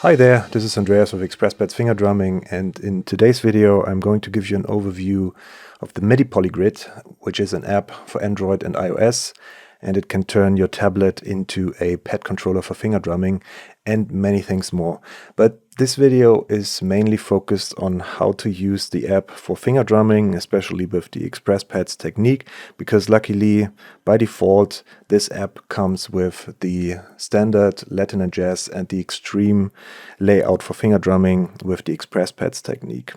Hi there, this is Andreas of XpressPads Finger Drumming, and in today's video I'm going to give you an overview of the Midi Poly Grid, which is an app for Android and iOS, and it can turn your tablet into a pad controller for finger drumming and many things more. But this video is mainly focused on how to use the app for finger drumming, especially with the XpressPads technique, because luckily by default this app comes with the standard Latin and Jazz and the Xtreme Layout for finger drumming with the XpressPads technique.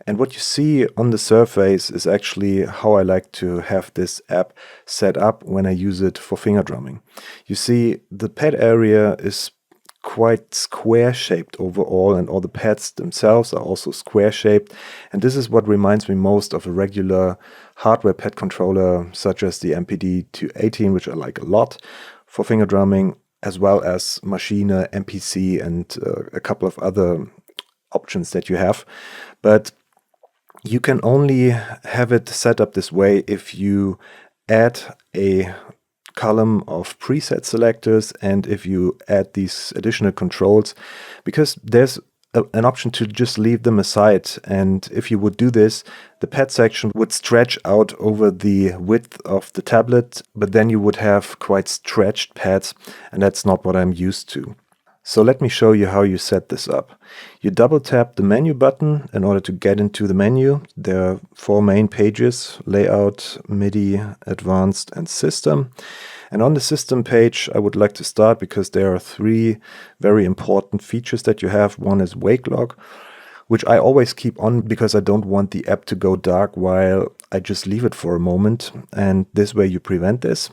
And what you see on the surface is actually how I like to have this app set up when I use it for finger drumming. You see, the pad area is quite square shaped overall, and all the pads themselves are also square shaped, and this is what reminds me most of a regular hardware pad controller such as the MPG3, which I like a lot for finger drumming, as well as Maschine, MPC, and a couple of other options that you have. But you can only have it set up this way if you add a column of preset selectors and if you add these additional controls, because there's an option to just leave them aside, and if you would do this, the pad section would stretch out over the width of the tablet, but then you would have quite stretched pads, and that's not what I'm used to. So let me show you how you set this up. You double tap the menu button in order to get into the menu. There are 4 main pages: Layout, MIDI, Advanced, and System. And on the System page, I would like to start because there are 3 very important features that you have. One is Wake Lock, which I always keep on because I don't want the app to go dark while I just leave it for a moment, and this way you prevent this.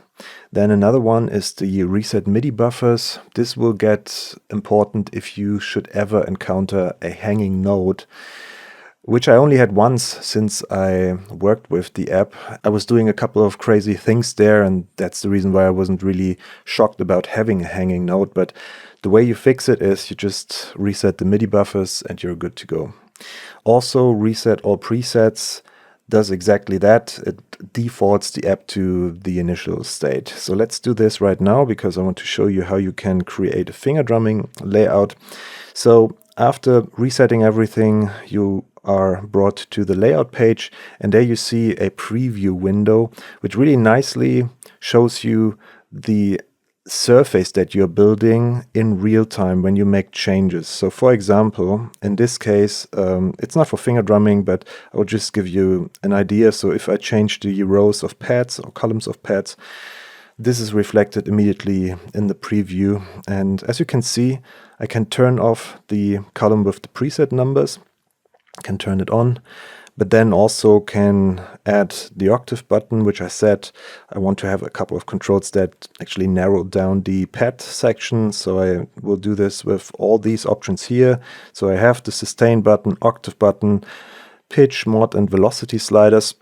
Then another one is the Reset MIDI buffers. This will get important if you should ever encounter a hanging note, which I only had once since I worked with the app. I was doing a couple of crazy things there, and that's the reason why I wasn't really shocked about having a hanging note. But the way you fix it is you just reset the MIDI buffers and you're good to go. Also, Reset All Presets does exactly that. It defaults the app to the initial state. So let's do this right now because I want to show you how you can create a finger drumming layout. So after resetting everything, you are brought to the layout page, and there you see a preview window which really nicely shows you the surface that you're building in real time when you make changes. So for example, in this case, it's not for finger drumming, but I'll just give you an idea. So if I change the rows of pads or columns of pads, this is reflected immediately in the preview. And as you can see, I can turn off the column with the preset numbers, can turn it on, but then also can add the octave button, which I said I want to have a couple of controls that actually narrow down the pad section. So I will do this with all these options here. So I have the sustain button, octave button, pitch, mod, and velocity sliders.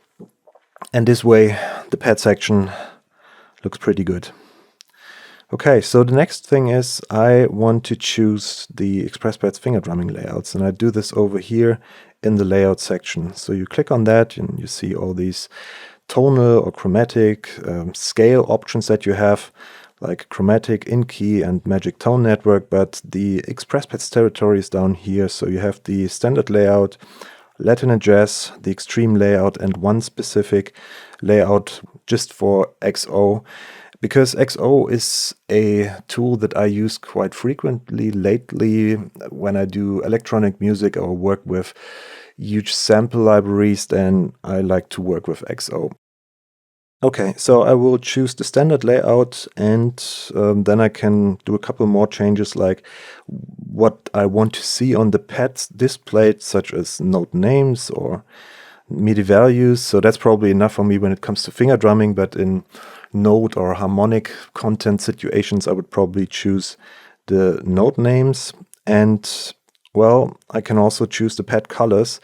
And this way the pad section looks pretty good. Okay, so the next thing is I want to choose the XpressPads finger drumming layouts, and I do this over here in the layout section. So you click on that and you see all these tonal or chromatic scale options that you have, like chromatic, in-key, and magic tone network, but the XpressPads territory is down here. So you have the standard layout, Latin and Jazz, the Xtreme Layout, and one specific layout just for XO. Because XO is a tool that I use quite frequently lately when I do electronic music or work with huge sample libraries, then I like to work with XO. Okay, so I will choose the standard layout, and then I can do a couple more changes, like what I want to see on the pads displayed, such as note names or MIDI values. So that's probably enough for me when it comes to finger drumming, but in note or harmonic content situations, I would probably choose the note names. And well, I can also choose the pad colors.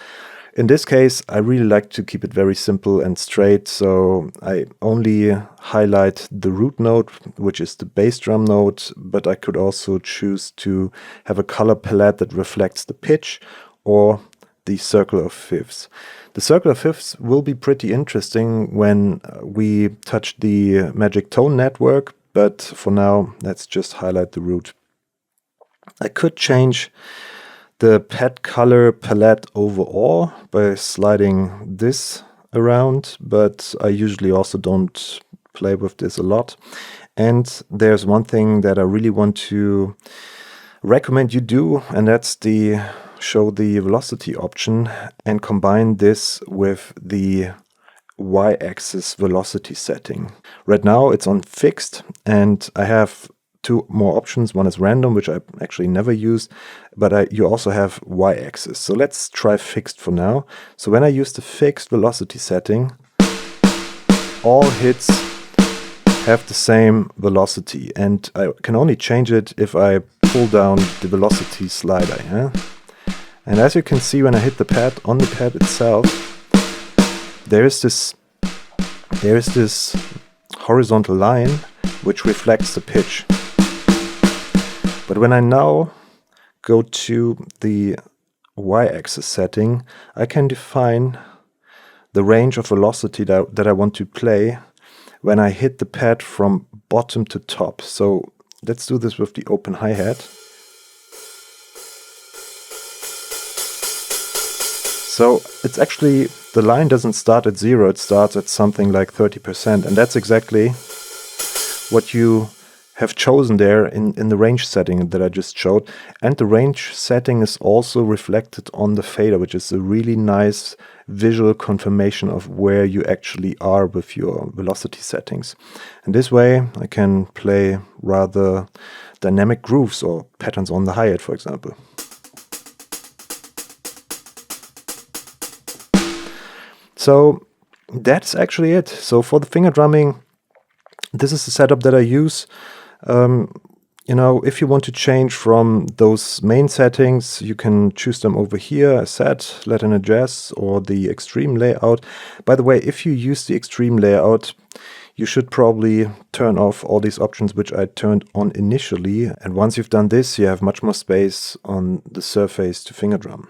In this case, I really like to keep it very simple and straight, so I only highlight the root note, which is the bass drum note, but I could also choose to have a color palette that reflects the pitch or the circle of fifths. The circle of fifths will be pretty interesting when we touch the magic tone network, but for now, let's just highlight the root. I could change the pad color palette overall by sliding this around, but I usually also don't play with this a lot. And there's one thing that I really want to recommend you do, and that's show the velocity option and combine this with the y-axis velocity setting. Right now it's on fixed, and I have two more options. One is random, which I actually never use, but you also have y-axis. So let's try fixed for now. So when I use the fixed velocity setting, all hits have the same velocity, and I can only change it if I pull down the velocity slider. Yeah? And as you can see, when I hit the pad, on the pad itself, there is this horizontal line which reflects the pitch. But when I now go to the y-axis setting, I can define the range of velocity that I want to play when I hit the pad from bottom to top. So let's do this with the open hi-hat. So it's actually, the line doesn't start at 0, it starts at something like 30%, and that's exactly what you have chosen there in the range setting that I just showed. And the range setting is also reflected on the fader, which is a really nice visual confirmation of where you actually are with your velocity settings. And this way I can play rather dynamic grooves or patterns on the hi-hat, for example. So that's actually it. So for the finger drumming, this is the setup that I use. You know, if you want to change from those main settings, you can choose them over here, as said, let and adjust, or the Xtreme Layout. By the way, if you use the Xtreme Layout, you should probably turn off all these options which I turned on initially. And once you've done this, you have much more space on the surface to finger drum.